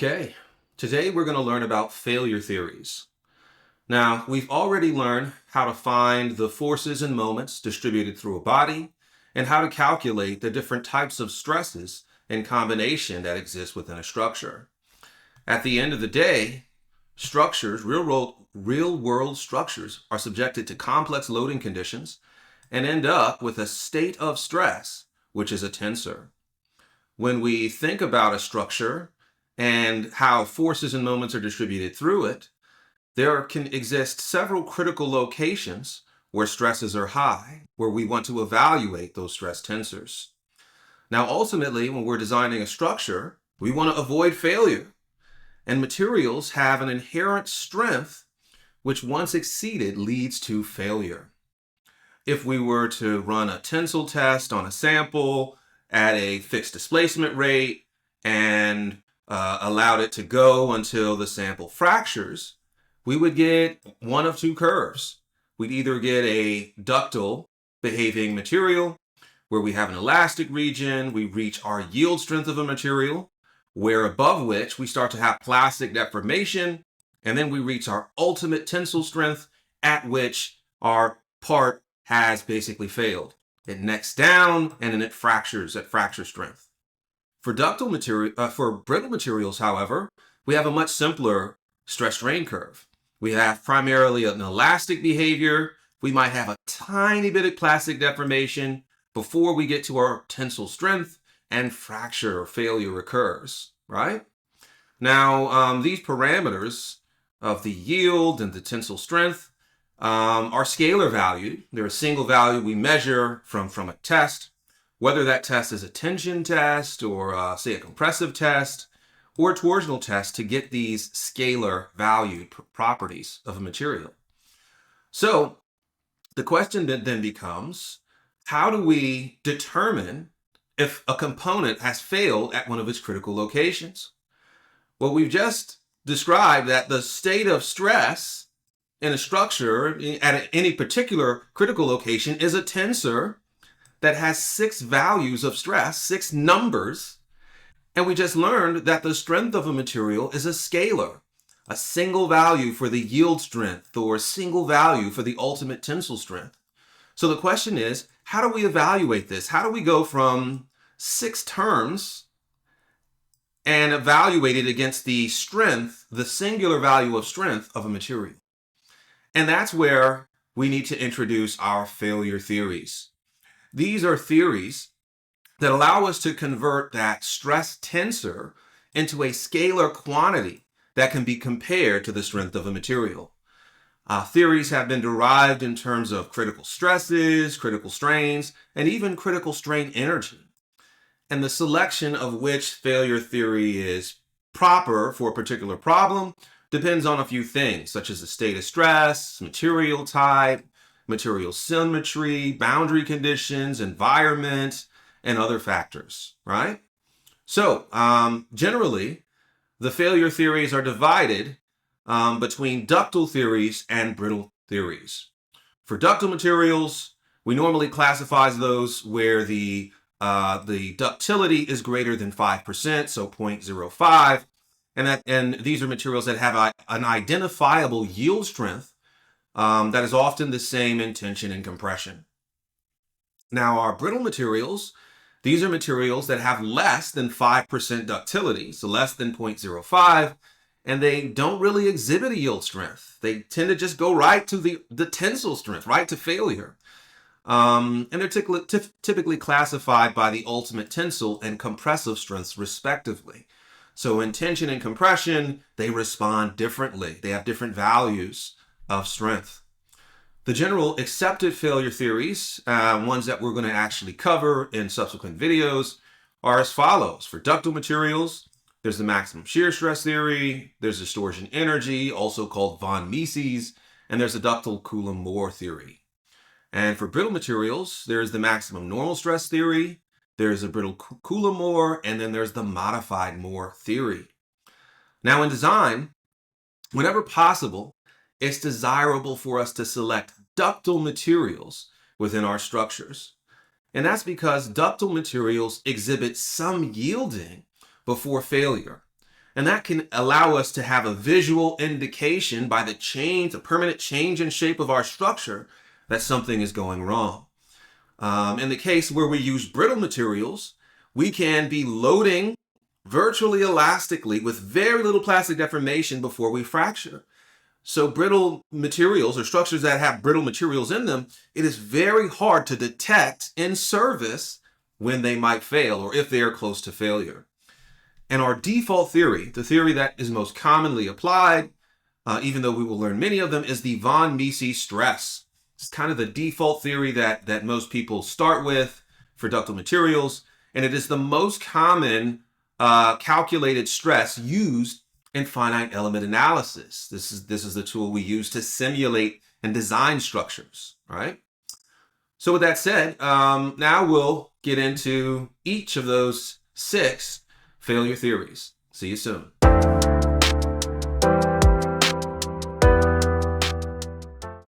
Okay, today we're going to learn about failure theories. Now, we've already learned how to find the forces and moments distributed through a body and how to calculate the different types of stresses in combination that exist within a structure. At the end of the day, structures, real-world structures, are subjected to complex loading conditions and end up with a state of stress, which is a tensor. When we think about a structure and how forces and moments are distributed through it, there can exist several critical locations where stresses are high, where we want to evaluate those stress tensors. Now, ultimately, when we're designing a structure, we want to avoid failure. And materials have an inherent strength which, once exceeded, leads to failure. If we were to run a tensile test on a sample at a fixed displacement rate and allowed it to go until the sample fractures, we would get one of two curves. We'd either get a ductile behaving material where we have an elastic region, we reach our yield strength of a material, where above which we start to have plastic deformation, and then we reach our ultimate tensile strength at which our part has basically failed. It necks down and then it fractures at fracture strength. For brittle materials, however, we have a much simpler stress strain curve. We have primarily an elastic behavior. We might have a tiny bit of plastic deformation before we get to our tensile strength and fracture or failure occurs, right? Now, these parameters of the yield and the tensile strength are scalar valued. They're a single value we measure from a test, whether that test is a tension test or say a compressive test or a torsional test, to get these scalar valued properties of a material. So the question then becomes, how do we determine if a component has failed at one of its critical locations? Well, we've just described that the state of stress in a structure at any particular critical location is a tensor that has 6 values of stress, 6 numbers. And we just learned that the strength of a material is a scalar, a single value for the yield strength or a single value for the ultimate tensile strength. So the question is, how do we evaluate this? How do we go from 6 terms and evaluate it against the strength, the singular value of strength of a material? And that's where we need to introduce our failure theories. These are theories that allow us to convert that stress tensor into a scalar quantity that can be compared to the strength of a material. Theories have been derived in terms of critical stresses, critical strains, and even critical strain energy. And the selection of which failure theory is proper for a particular problem depends on a few things, such as the state of stress, material type, material symmetry, boundary conditions, environment, and other factors, right? So generally, the failure theories are divided between ductile theories and brittle theories. For ductile materials, we normally classify those where the ductility is greater than 5%, so 0.05, and these are materials that have an identifiable yield strength that is often the same in tension and compression. Now, our brittle materials, these are materials that have less than 5% ductility, so less than 0.05, and they don't really exhibit a yield strength. They tend to just go right to the tensile strength, right to failure. And they're typically classified by the ultimate tensile and compressive strengths, respectively. So in tension and compression, they respond differently. They have different values of strength. The general accepted failure theories, ones that we're going to actually cover in subsequent videos, are as follows. For ductile materials, there's the maximum shear stress theory, there's distortion energy, also called von Mises, and there's the ductile Coulomb-Moore theory. And for brittle materials, there's the maximum normal stress theory, there's a brittle Coulomb-Moore, and then there's the modified Moore theory. Now in design, whenever possible, it's desirable for us to select ductile materials within our structures. And that's because ductile materials exhibit some yielding before failure. And that can allow us to have a visual indication by the permanent change in shape of our structure, that something is going wrong. In the case where we use brittle materials, we can be loading virtually elastically with very little plastic deformation before we fracture. So brittle materials, or structures that have brittle materials in them, it is very hard to detect in service when they might fail or if they are close to failure. And our default theory, the theory that is most commonly applied, even though we will learn many of them, is the von Mises stress. It's kind of the default theory that most people start with for ductile materials, and it is the most common calculated stress used in finite element analysis. This is the tool we use to simulate and design structures, right? So with that said, now we'll get into each of those 6 failure theories. See you soon.